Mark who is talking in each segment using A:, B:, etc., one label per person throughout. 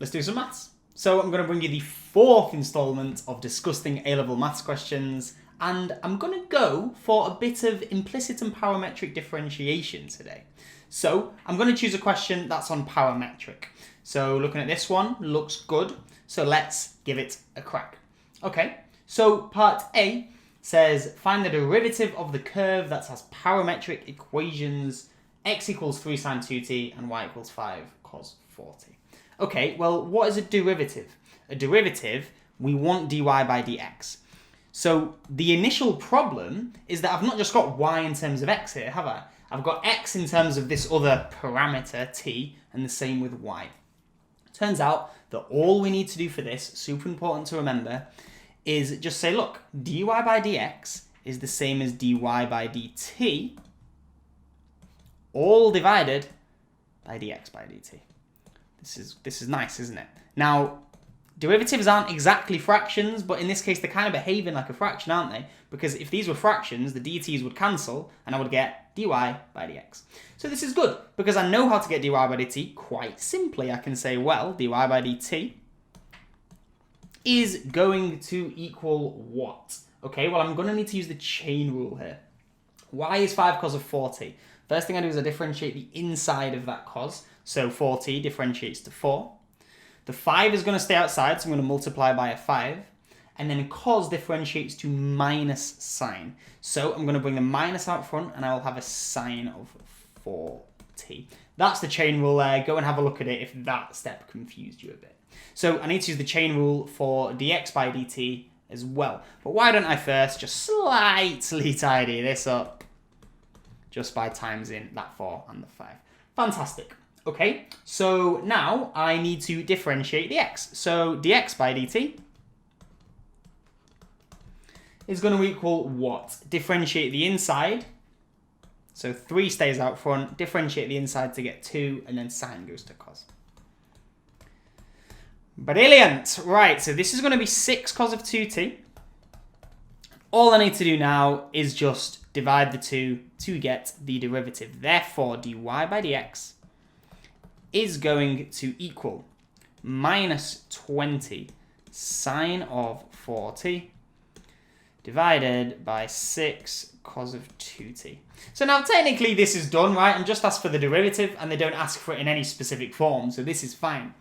A: let's do some maths. So I'm going to bring you the fourth installment of discussing A-level maths questions, and I'm going to go for a bit of implicit and parametric differentiation today. So I'm going to choose a question that's on parametric. So looking at this one, looks good. So let's give it a crack. Okay, so part A says find the derivative of the curve that has parametric equations x equals 3 sine 2t and y equals 5 cos 4t. Okay, well, what is a derivative? A derivative, we want dy by dx. So the initial problem is that I've not just got y in terms of x here, have I? I've got x in terms of this other parameter, t, and the same with y. Turns out that all we need to do for this, super important to remember, is just say, look, dy by dx is the same as dy by dt, all divided by dx by dt. This is nice, isn't it? Now, derivatives aren't exactly fractions, but in this case, they're kind of behaving like a fraction, aren't they? Because if these were fractions, the dt's would cancel, and I would get dy by dx. So this is good, because I know how to get dy by dt quite simply. I can say, well, dy by dt is going to equal what? Okay, well, I'm going to need to use the chain rule here. Y is 5 cos of 4t. First thing I do is I differentiate the inside of that cos. So 4t differentiates to 4. The 5 is going to stay outside, so I'm going to multiply by a 5. And then cos differentiates to minus sine. So I'm going to bring the minus out front, and I will have a sine of 4t. That's the chain rule there. Go and have a look at it if that step confused you a bit. So I need to use the chain rule for dx by dt as well. But why don't I first just slightly tidy this up just by times in that 4 and the 5. Fantastic. Okay, so now I need to differentiate the x. So dx by dt is going to equal what? Differentiate the inside. So 3 stays out front. Differentiate the inside to get 2, and then sine goes to cos. Brilliant. Right, so this is going to be 6 cos of 2t. All I need to do now is just divide the 2 to get the derivative. Therefore, dy by dx is going to equal minus 20 sine of 4t divided by 6 cos of 2t. So now technically this is done, right? I'm just asked for the derivative and they don't ask for it in any specific form, so this is fine.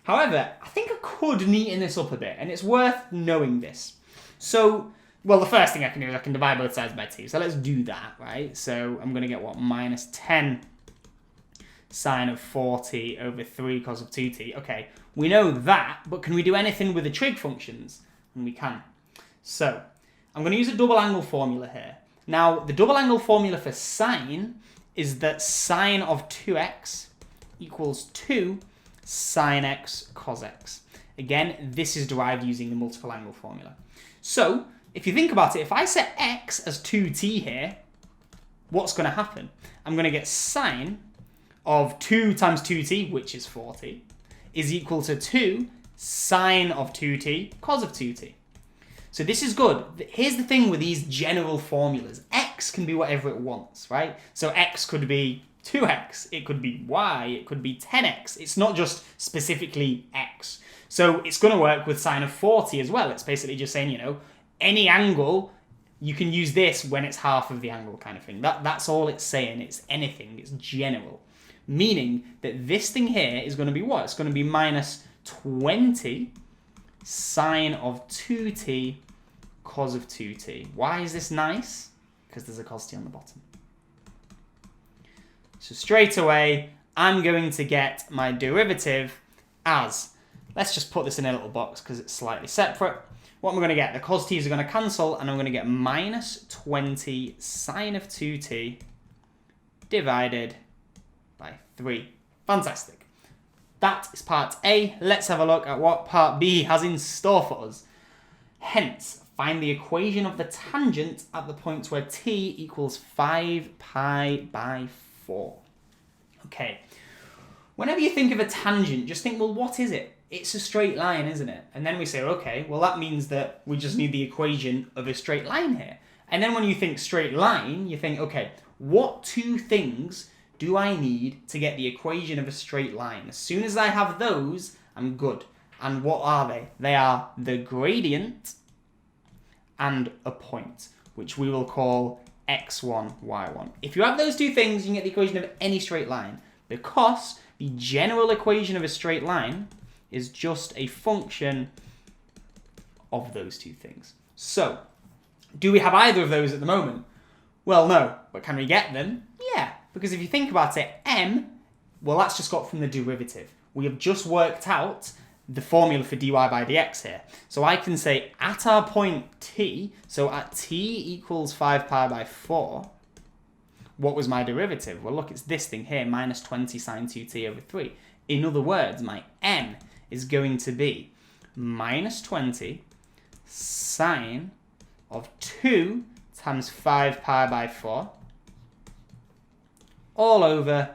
A: However, I think I could neaten this up a bit, and it's worth knowing this. So, well, the first thing I can do is I can divide both sides by 2. So let's do that, right? So I'm going to get what? Minus 10 sine of 4t over 3 cos of 2t. Okay, we know that, but can we do anything with the trig functions? And we can. So I'm going to use a double angle formula here. Now, the double angle formula for sine is that sine of 2x equals 2 sine x cos x. Again, this is derived using the multiple angle formula. So, if you think about it, if I set x as 2t here, what's going to happen? I'm going to get sine of 2 times 2t, which is 4t, is equal to 2 sine of 2t cos of 2t. So this is good. Here's the thing with these general formulas. X can be whatever it wants, right? So x could be 2x, it could be y, it could be 10x. It's not just specifically x. So it's going to work with sine of 40 as well. It's basically just saying, you know, any angle, you can use this when it's half of the angle kind of thing. That's all it's saying. It's anything. It's general. Meaning that this thing here is going to be what? It's going to be minus 20 sine of 2t cos of 2t. Why is this nice? Because there's a cos t on the bottom. So straight away, I'm going to get my derivative as, let's just put this in a little box because it's slightly separate. What am I going to get? The cos t's are going to cancel, and I'm going to get minus 20 sine of 2t divided by 3. Fantastic. That is part A. Let's have a look at what part B has in store for us. Hence, find the equation of the tangent at the point where t equals 5 pi by 4. Okay. Whenever you think of a tangent, just think, well, what is it? It's a straight line, isn't it? And then we say, okay, well, that means that we just need the equation of a straight line here. And then when you think straight line, you think, okay, what 2 things do I need to get the equation of a straight line? As soon as I have those, I'm good. And what are they? They are the gradient and a point, which we will call x1, y1. If you have those two things, you can get the equation of any straight line, because the general equation of a straight line is just a function of those two things. So, do we have either of those at the moment? Well, no. But can we get them? Yeah. Because if you think about it, m, well, that's just got from the derivative. We have just worked out the formula for dy by dx here. So I can say at our point t, so at t equals 5 pi by 4, what was my derivative? Well, look, it's this thing here, minus 20 sine 2t over 3. In other words, my m is going to be minus 20 sine of 2 times 5 pi by 4 all over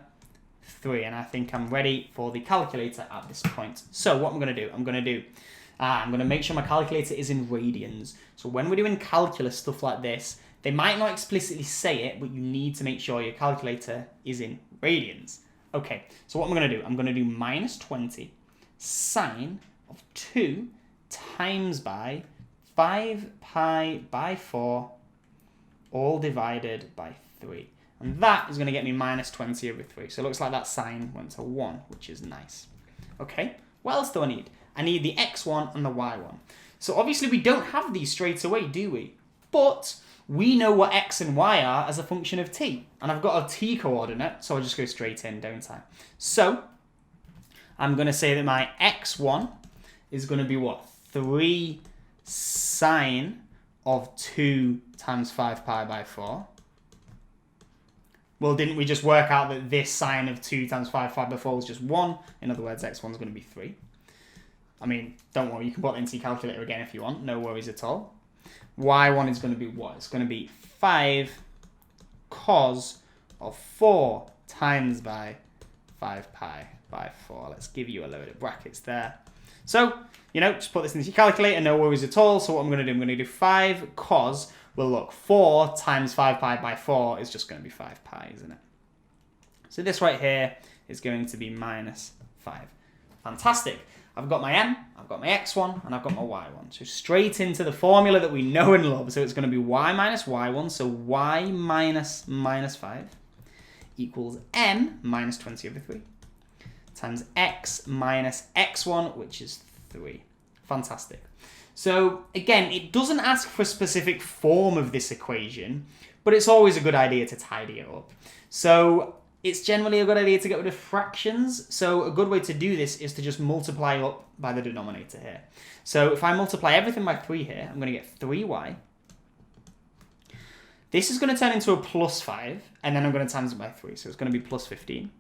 A: 3. And I think I'm ready for the calculator at this point. So what I'm going to do, I'm going to make sure my calculator is in radians. So when we're doing calculus stuff like this, they might not explicitly say it, but you need to make sure your calculator is in radians. Okay, so what I'm going to do, I'm going to do minus 20 sine of 2 times by 5 pi by 4 all divided by 3. And that is going to get me minus 20 over 3. So it looks like that sign went to 1, which is nice. Okay, what else do I need? I need the x1 and the y1. So obviously we don't have these straight away, do we? But we know what x and y are as a function of t. And I've got a t coordinate, so I'll just go straight in, don't I? So I'm going to say that my x1 is going to be what? 3 sine of 2 times 5 pi by 4. Well, didn't we just work out that this sine of 2 times 5 pi by 4 was just 1? In other words, x1 is going to be 3. I mean, don't worry, you can put that into your calculator again if you want. No worries at all. Y1 is going to be what? It's going to be 5 cos of 4 times by 5 pi by 4. Let's give you a load of brackets there. So, just put this into your calculator, no worries at all. So what I'm going to do, I'm going to do 5 cos. Well, look, 4 times 5 pi by 4 is just going to be 5 pi, isn't it? So this right here is going to be minus 5. Fantastic. I've got my m, I've got my x1, and I've got my y1. So straight into the formula that we know and love. So it's going to be y minus y1. So y minus minus 5 equals m minus 20 over 3 times x minus x1, which is 3. Fantastic. So again, it doesn't ask for a specific form of this equation, but it's always a good idea to tidy it up. So it's generally a good idea to get rid of fractions. So a good way to do this is to just multiply up by the denominator here. So if I multiply everything by 3 here, I'm going to get 3y. This is going to turn into a plus 5, and then I'm going to times it by 3. So it's going to be plus 15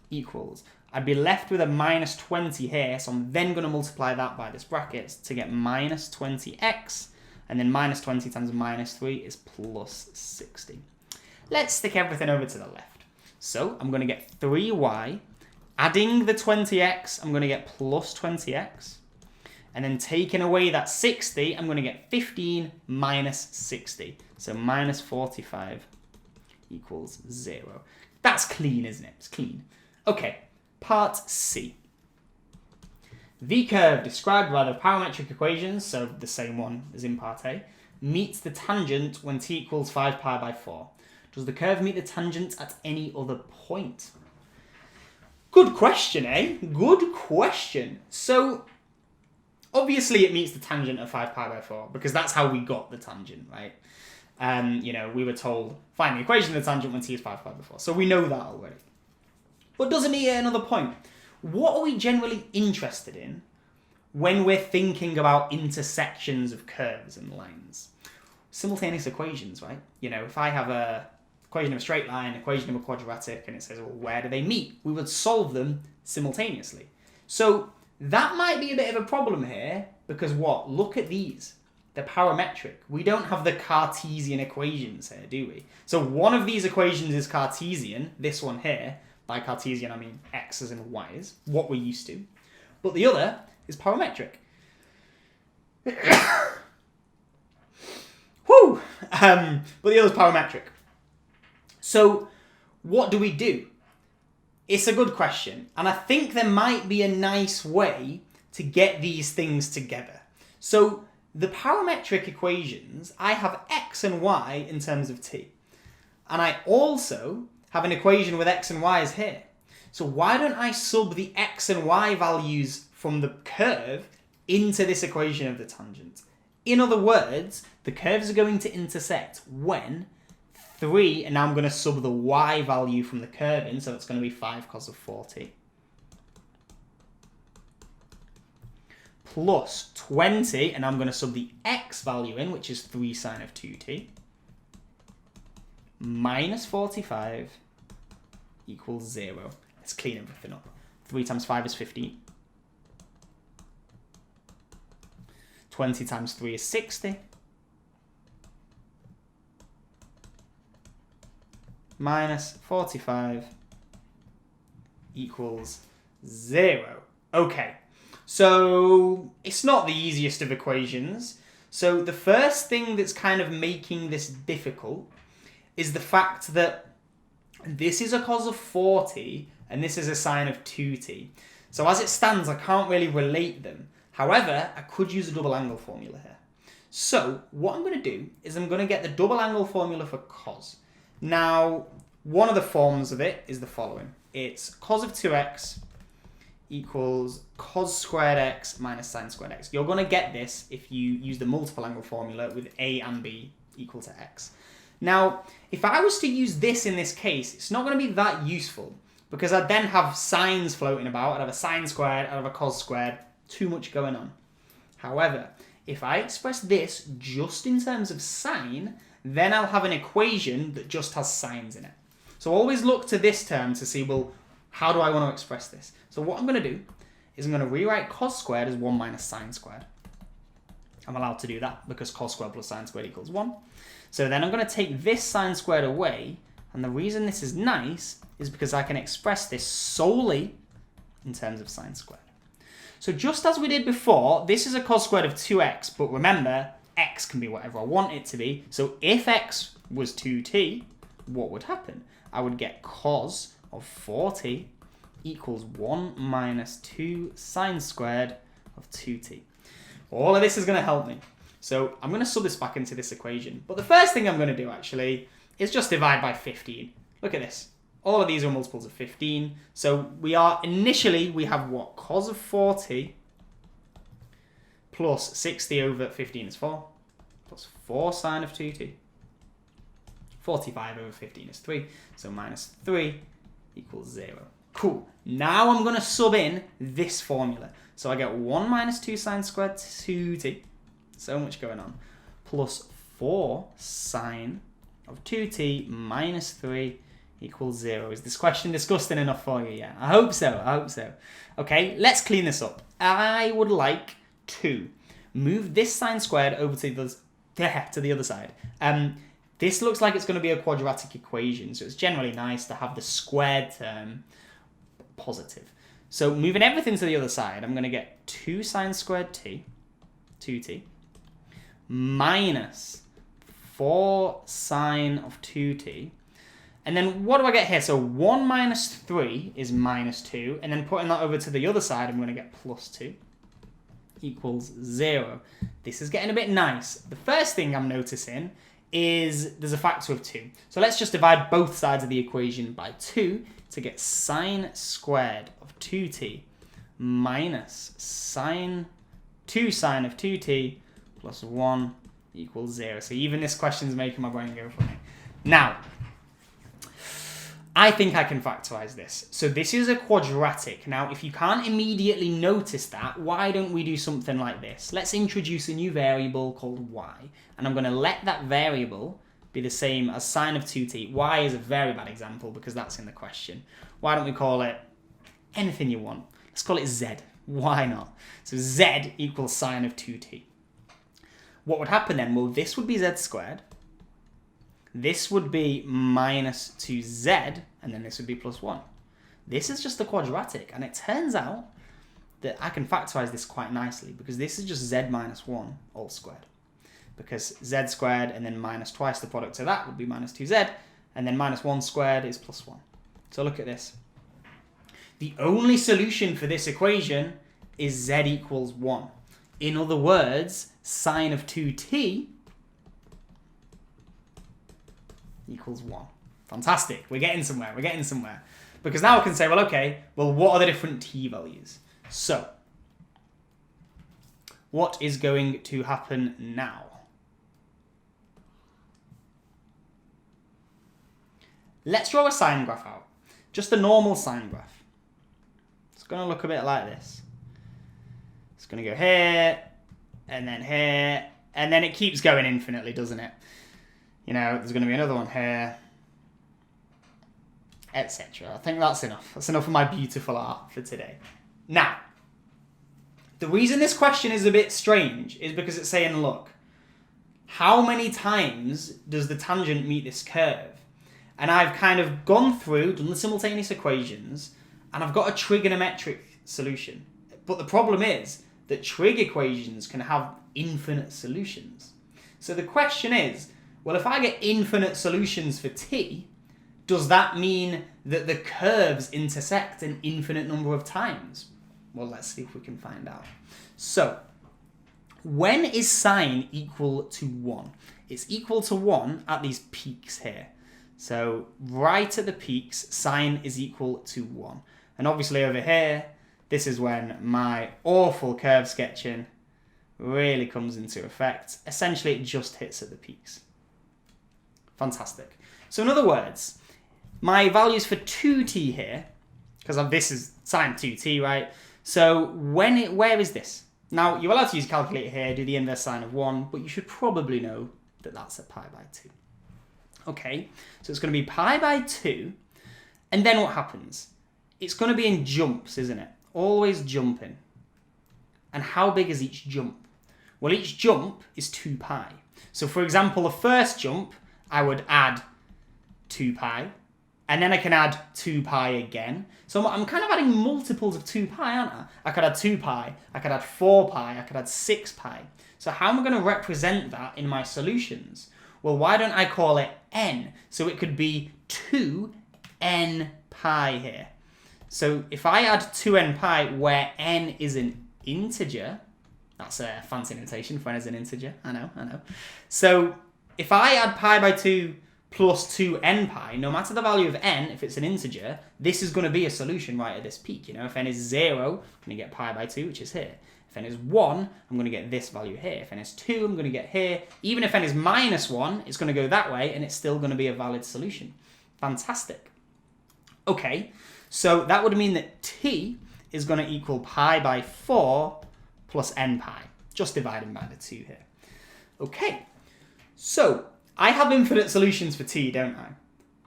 A: equals. I'd be left with a minus 20 here, so I'm then going to multiply that by this bracket to get minus 20x, and then minus 20 times minus 3 is plus 60. Let's stick everything over to the left. So I'm going to get 3y, adding the 20x, I'm going to get plus 20x, and then taking away that 60, I'm going to get 15 minus 60. So minus 45 equals 0. That's clean, isn't it? It's clean. Okay. Part C. The curve described by the parametric equations, so the same one as in part A, meets the tangent when t equals 5 pi by 4. Does the curve meet the tangent at any other point? Good question, eh? Good question. So, obviously it meets the tangent of 5 pi by 4, because that's how we got the tangent, right? We were told, find the equation of the tangent when t is 5 pi by 4. So we know that already. But does it meet at another point? What are we generally interested in when we're thinking about intersections of curves and lines? Simultaneous equations, right? If I have a equation of a straight line, equation of a quadratic, and it says, well, where do they meet? We would solve them simultaneously. So that might be a bit of a problem here, because what? Look at these. They're parametric. We don't have the Cartesian equations here, do we? So one of these equations is Cartesian, this one here. By Cartesian, I mean x's and y's, what we're used to. But the other is parametric. Whew! But the other is parametric. So what do? It's a good question, and I think there might be a nice way to get these things together. So the parametric equations, I have x and y in terms of t. And I also have an equation with x and y's here. So why don't I sub the x and y values from the curve into this equation of the tangent? In other words, the curves are going to intersect when 3, and now I'm going to sub the y value from the curve in, so it's going to be 5 cos of 4t. Plus 20, and I'm going to sub the x value in, which is 3 sine of 2t. Minus 45 equals 0. Let's clean everything up. 3 times 5 is 15. 20 times 3 is 60. Minus 45 equals 0. Okay, so it's not the easiest of equations. So the first thing that's kind of making this difficult is the fact that this is a cos of 4t and this is a sine of 2t. So as it stands, I can't really relate them. However, I could use a double angle formula here. So what I'm going to do is I'm going to get the double angle formula for cos. Now, one of the forms of it is the following. It's cos of 2x equals cos squared x minus sine squared x. You're going to get this if you use the multiple angle formula with a and b equal to x. Now, if I was to use this in this case, it's not going to be that useful because I'd then have sines floating about. I'd have a sine squared, I'd have a cos squared, too much going on. However, if I express this just in terms of sine, then I'll have an equation that just has sines in it. So always look to this term to see, well, how do I want to express this? So what I'm going to do is I'm going to rewrite cos squared as 1 minus sine squared. I'm allowed to do that because cos squared plus sine squared equals 1. So then I'm going to take this sine squared away, and the reason this is nice is because I can express this solely in terms of sine squared. So just as we did before, this is a cos squared of 2x, but remember, x can be whatever I want it to be. So if x was 2t, what would happen? I would get cos of 4t equals 1 minus 2 sine squared of 2t. All of this is going to help me. So I'm going to sub this back into this equation. But the first thing I'm going to do, actually, is just divide by 15. Look at this. All of these are multiples of 15. So we have what? Cos of 4t plus 60 over 15 is 4. Plus 4 sine of 2t. 45 over 15 is 3. So minus 3 equals 0. Cool. Now I'm going to sub in this formula. So I get 1 minus 2 sine squared 2t. So much going on. Plus 4 sine of 2t minus 3 equals 0. Is this question disgusting enough for you yet? I hope so. Okay, let's clean this up. I would like to move this sine squared over to the other side. This looks like it's going to be a quadratic equation, so it's generally nice to have the squared term positive. So moving everything to the other side, I'm going to get 2 sine squared t, 2t, minus 4 sine of 2t. And then what do I get here? So 1 minus 3 is minus 2. And then putting that over to the other side, I'm going to get plus 2 equals 0. This is getting a bit nice. The first thing I'm noticing is there's a factor of 2. So let's just divide both sides of the equation by 2 to get sine squared of 2t minus 2 sine of 2t plus 1 equals 0. So even this question is making my brain go funny. Now, I think I can factorize this. So this is a quadratic. Now, if you can't immediately notice that, why don't we do something like this? Let's introduce a new variable called y. And I'm going to let that variable be the same as sine of 2t. Y is a very bad example because that's in the question. Why don't we call it anything you want? Let's call it z. Why not? So z equals sine of 2t. What would happen then? Well, this would be z squared. This would be minus 2z, and then this would be plus 1. This is just a quadratic, and it turns out that I can factorize this quite nicely, because this is just z minus 1 all squared. Because z squared and then minus twice the product of that would be minus 2z, and then minus 1 squared is plus 1. So look at this. The only solution for this equation is z equals 1. In other words, sine of 2t equals 1. Fantastic. We're getting somewhere. We're getting somewhere. Because now I can say, well, okay, well, what are the different t values? So, what is going to happen now? Let's draw a sine graph out. Just a normal sine graph. It's going to look a bit like this. It's going to go here, and then it keeps going infinitely, doesn't it? You know, there's going to be another one here, etc. I think that's enough. That's enough of my beautiful art for today. Now, the reason this question is a bit strange is because it's saying, look, how many times does the tangent meet this curve? And I've kind of gone through, done the simultaneous equations, and I've got a trigonometric solution. But the problem is that trig equations can have infinite solutions. So the question is, well, if I get infinite solutions for t, does that mean that the curves intersect an infinite number of times? Well, let's see if we can find out. So, when is sine equal to 1? It's equal to 1 at these peaks here. So, right at the peaks, sine is equal to 1. And obviously over here, this is when my awful curve sketching really comes into effect. Essentially, it just hits at the peaks. Fantastic. So in other words, my values for 2t here, because this is sine 2t, right? So where is this? Now, you're allowed to use a calculator here, do the inverse sine of 1, but you should probably know that that's at pi by 2. Okay, so it's going to be pi by 2, and then what happens? It's going to be in jumps, isn't it? Always jumping. And how big is each jump? Well, each jump is 2 pi. So for example, the first jump, I would add 2 pi, and then I can add 2 pi again. So I'm kind of adding multiples of 2 pi, aren't I? I could add 2 pi, I could add 4 pi, I could add 6 pi. So how am I going to represent that in my solutions? Well, why don't I call it n? So it could be 2n pi here. So if I add 2n pi where n is an integer, that's a fancy notation for n is an integer, I know. So if I add pi by 2 plus 2n pi, no matter the value of n, if it's an integer, this is going to be a solution right at this peak. You know, if n is 0, I'm going to get pi by 2, which is here. If n is 1, I'm going to get this value here. If n is 2, I'm going to get here. Even if n is minus 1, it's going to go that way, and it's still going to be a valid solution. Fantastic. Okay, so that would mean that t is going to equal pi by 4 plus n pi. Just dividing by the 2 here. Okay, so I have infinite solutions for t, don't I?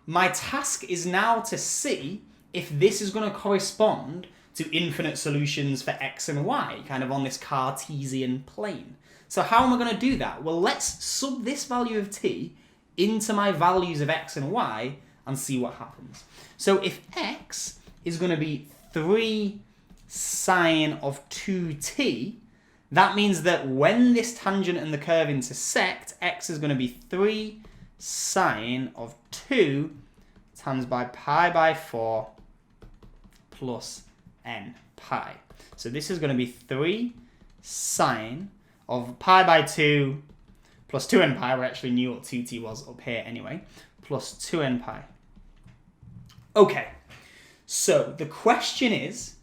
A: My task is now to see if this is going to correspond to infinite solutions for x and y, kind of on this Cartesian plane. So how am I going to do that? Well, let's sub this value of t into my values of x and y and see what happens. So if x is going to be 3 sine of 2t, that means that when this tangent and the curve intersect, x is going to be 3 sine of 2 times by pi by 4 plus n pi. So this is going to be 3 sine of pi by 2 plus 2n pi. We actually knew what 2t was up here anyway, plus 2n pi. Okay, so the question is,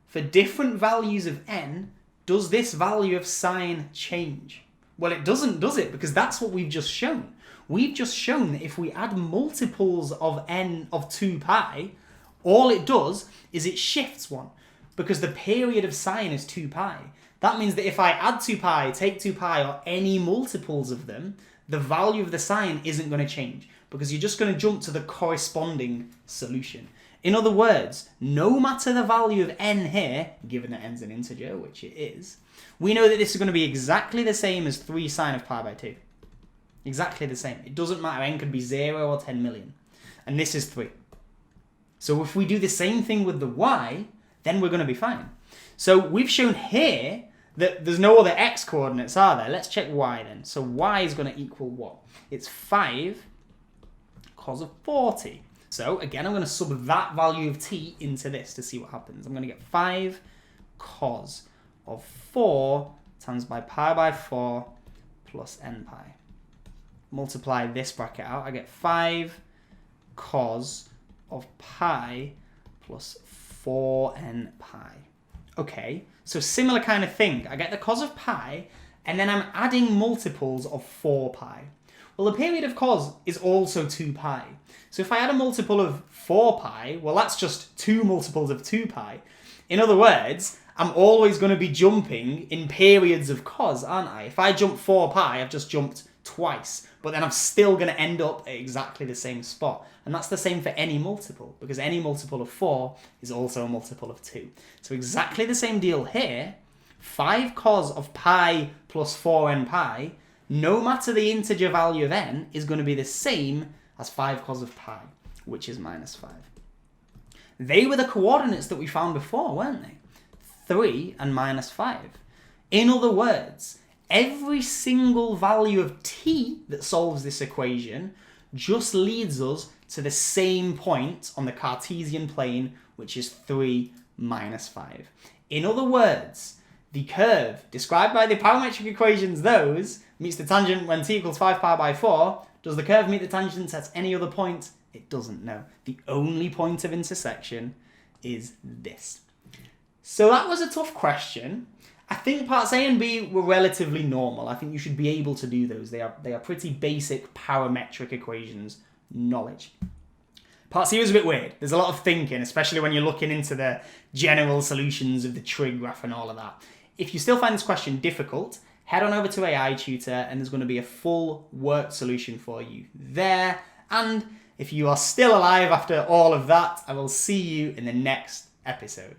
A: for different values of n, does this value of sine change? Well, it doesn't, does it? Because that's what we've just shown. We've just shown that if we add multiples of n of 2 pi, all it does is it shifts one, because the period of sine is 2 pi. That means that if I add 2 pi, take 2 pi, or any multiples of them, the value of the sine isn't going to change, because you're just going to jump to the corresponding solution. In other words, no matter the value of n here, given that n's an integer, which it is, we know that this is going to be exactly the same as 3 sine of pi by 2. Exactly the same. It doesn't matter, n could be 0 or 10 million. And this is 3. So if we do the same thing with the y, then we're going to be fine. So we've shown here that there's no other x coordinates, are there? Let's check y then. So y is going to equal what? It's 5 cos of 40. So again, I'm going to sub that value of t into this to see what happens. I'm going to get 5 cos of 4 times by pi by 4 plus n pi. Multiply this bracket out, I get 5 cos of pi plus 4n pi. Okay, so similar kind of thing. I get the cos of pi, and then I'm adding multiples of 4 pi. Well, the period of cos is also 2 pi. So if I add a multiple of 4 pi, well, that's just 2 multiples of 2 pi. In other words, I'm always going to be jumping in periods of cos, aren't I? If I jump 4 pi, I've just jumped twice, but then I'm still going to end up at exactly the same spot. And that's the same for any multiple, because any multiple of 4 is also a multiple of 2. So exactly the same deal here. 5 cos of pi plus 4n pi, no matter the integer value of n, is going to be the same as 5 cos of pi, which is minus 5. They were the coordinates that we found before, weren't they? 3 and minus 5. In other words, every single value of t that solves this equation just leads us to the same point on the Cartesian plane, which is 3 minus 5. In other words, the curve described by the parametric equations, those, meets the tangent when t equals 5 pi by 4. Does the curve meet the tangent at any other point? It doesn't, no. The only point of intersection is this. So that was a tough question. I think parts A and B were relatively normal. I think you should be able to do those. They are pretty basic parametric equations knowledge. Part C was a bit weird. There's a lot of thinking, especially when you're looking into the general solutions of the trig graph and all of that. If you still find this question difficult, head on over to AITutor and there's going to be a full worked solution for you there. And if you are still alive after all of that, I will see you in the next episode.